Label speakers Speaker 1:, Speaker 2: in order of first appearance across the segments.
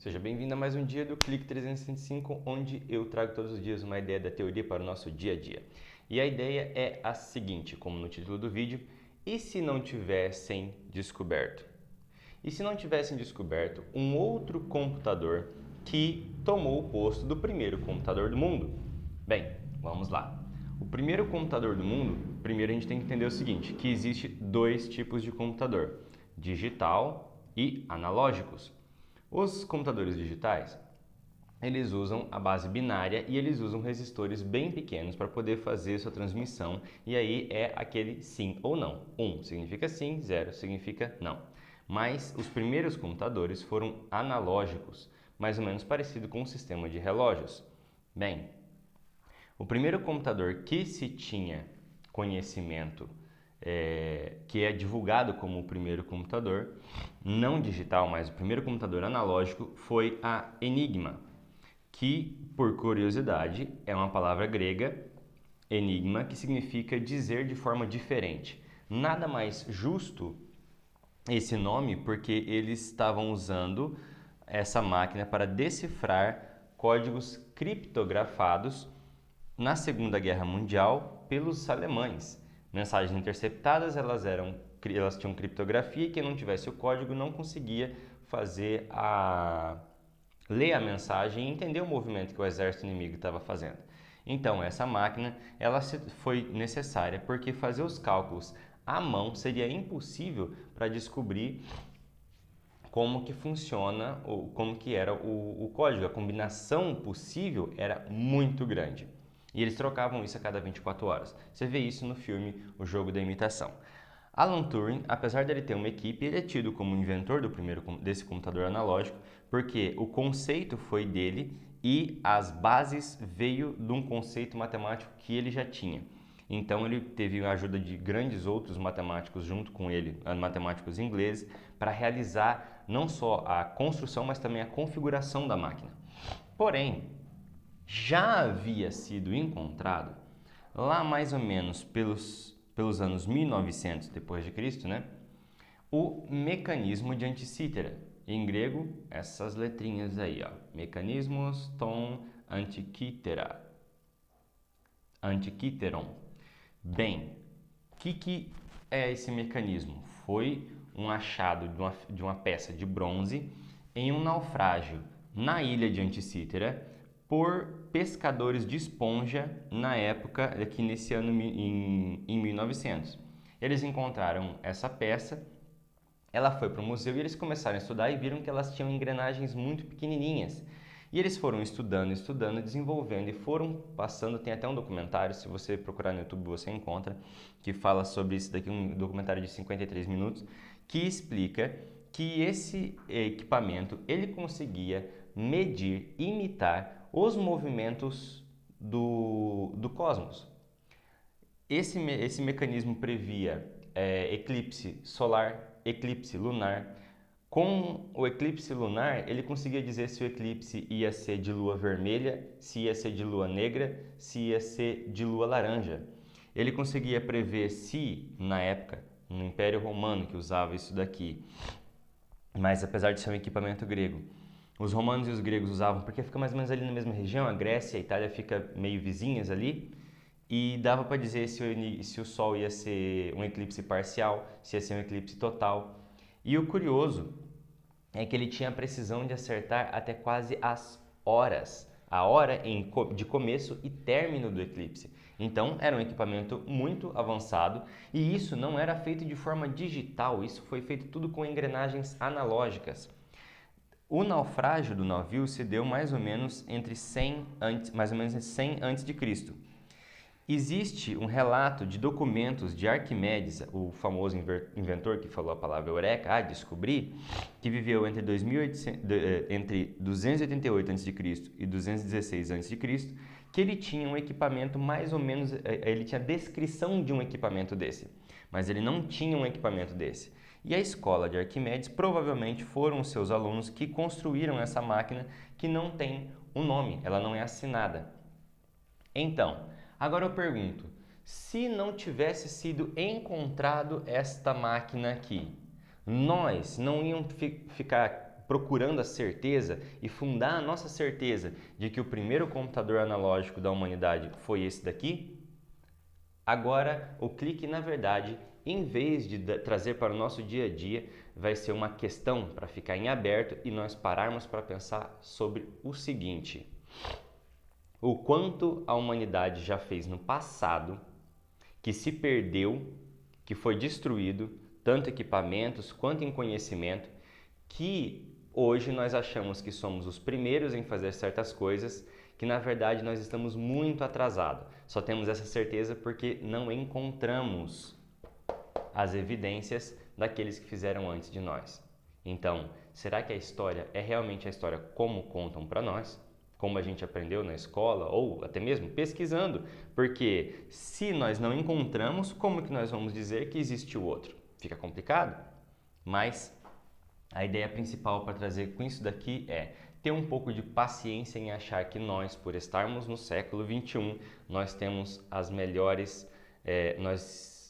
Speaker 1: Seja bem-vindo a mais um dia do Clique 365, onde eu trago todos os dias uma ideia da teoria para o nosso dia a dia. E a ideia é a seguinte, como no título do vídeo: e se não tivessem descoberto? E se não tivessem descoberto um outro computador que tomou o posto do primeiro computador do mundo? Bem, vamos lá. O primeiro computador do mundo, primeiro a gente tem que entender o seguinte, que existe dois tipos de computador: digital e analógicos. Os computadores digitais, eles usam a base binária e eles usam resistores bem pequenos para poder fazer sua transmissão, e aí é aquele sim ou não. 1 significa sim, 0 significa não. Mas os primeiros computadores foram analógicos, mais ou menos parecido com um sistema de relógios. Bem, o primeiro computador que se tinha conhecimento, que é divulgado como o primeiro computador, não digital, mas o primeiro computador analógico, foi a Enigma, que, por curiosidade, é uma palavra grega, enigma, que significa dizer de forma diferente. Nada mais justo esse nome, porque eles estavam usando essa máquina para decifrar códigos criptografados na Segunda Guerra Mundial pelos alemães. Mensagens interceptadas, elas tinham criptografia e quem não tivesse o código não conseguia ler a mensagem e entender o movimento que o exército inimigo estava fazendo. Então, essa máquina foi necessária porque fazer os cálculos à mão seria impossível para descobrir como que funciona, ou como que era o código. A combinação possível era muito grande. E eles trocavam isso a cada 24 horas. Você vê isso no filme O Jogo da Imitação. Alan Turing, apesar dele ter uma equipe, ele é tido como inventor desse computador analógico, porque o conceito foi dele e as bases veio de um conceito matemático que ele já tinha. Então ele teve a ajuda de grandes outros matemáticos junto com ele, matemáticos ingleses, para realizar não só a construção, mas também a configuração da máquina. Porém, já havia sido encontrado lá mais ou menos pelos anos 1900 depois de Cristo, né? O mecanismo de Anticítera. Em grego, essas letrinhas aí, ó. Mecanismos ton Antikythera. Antikytheron. Bem, o que é esse mecanismo? Foi um achado de uma peça de bronze em um naufrágio na ilha de Anticítera por pescadores de esponja na época, aqui nesse ano em 1900. Eles encontraram essa peça, ela foi para o museu e eles começaram a estudar e viram que elas tinham engrenagens muito pequenininhas. E eles foram estudando, desenvolvendo e foram passando. Tem até um documentário, se você procurar no YouTube você encontra, que fala sobre isso daqui, um documentário de 53 minutos, que explica que esse equipamento ele conseguia medir, imitar os movimentos do cosmos. Esse mecanismo previa eclipse solar, eclipse lunar. Com o eclipse lunar, ele conseguia dizer se o eclipse ia ser de lua vermelha, se ia ser de lua negra, se ia ser de lua laranja. Ele conseguia prever se, na época, no Império Romano que usava isso daqui, mas apesar de ser um equipamento grego, os romanos e os gregos usavam porque fica mais ou menos ali na mesma região, a Grécia e a Itália fica meio vizinhas ali, e dava para dizer se o Sol ia ser um eclipse parcial, se ia ser um eclipse total. E o curioso é que ele tinha a precisão de acertar até quase as horas, a hora de começo e término do eclipse. Então era um equipamento muito avançado e isso não era feito de forma digital, isso foi feito tudo com engrenagens analógicas. O naufrágio do navio se deu mais ou menos entre 100 antes de Cristo. Existe um relato de documentos de Arquimedes, o famoso inventor que falou a palavra eureka, descobri, que viveu entre 288 a.C. e 216 a.C., que ele tinha um equipamento mais ou menos, ele tinha descrição de um equipamento desse, mas ele não tinha um equipamento desse. E a escola de Arquimedes provavelmente foram os seus alunos que construíram essa máquina que não tem um nome, ela não é assinada. Então, agora eu pergunto, se não tivesse sido encontrado esta máquina aqui, nós não íamos ficar procurando a certeza e fundar a nossa certeza de que o primeiro computador analógico da humanidade foi esse daqui? Agora, o clique, na verdade, em vez de trazer para o nosso dia a dia, vai ser uma questão para ficar em aberto e nós pararmos para pensar sobre o seguinte: o quanto a humanidade já fez no passado que se perdeu, que foi destruído, tanto equipamentos quanto em conhecimento, que hoje nós achamos que somos os primeiros em fazer certas coisas, que na verdade nós estamos muito atrasados. Só temos essa certeza porque não encontramos as evidências daqueles que fizeram antes de nós. Então, será que a história é realmente a história como contam para nós? Como a gente aprendeu na escola ou até mesmo pesquisando? Porque se nós não encontramos, como que nós vamos dizer que existe o outro? Fica complicado? Mas a ideia principal para trazer com isso daqui é ter um pouco de paciência em achar que nós, por estarmos no século XXI, nós temos as melhores, nós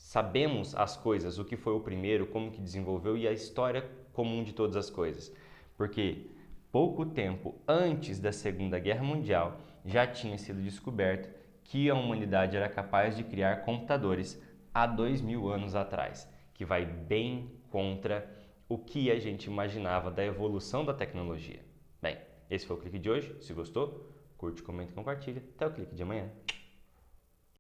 Speaker 1: sabemos as coisas, o que foi o primeiro, como que desenvolveu e a história comum de todas as coisas. Porque pouco tempo antes da Segunda Guerra Mundial já tinha sido descoberto que a humanidade era capaz de criar computadores há 2000 anos atrás, que vai bem contra o que a gente imaginava da evolução da tecnologia. Bem, esse foi o clique de hoje. Se gostou, curte, comenta e compartilha. Até o clique de amanhã.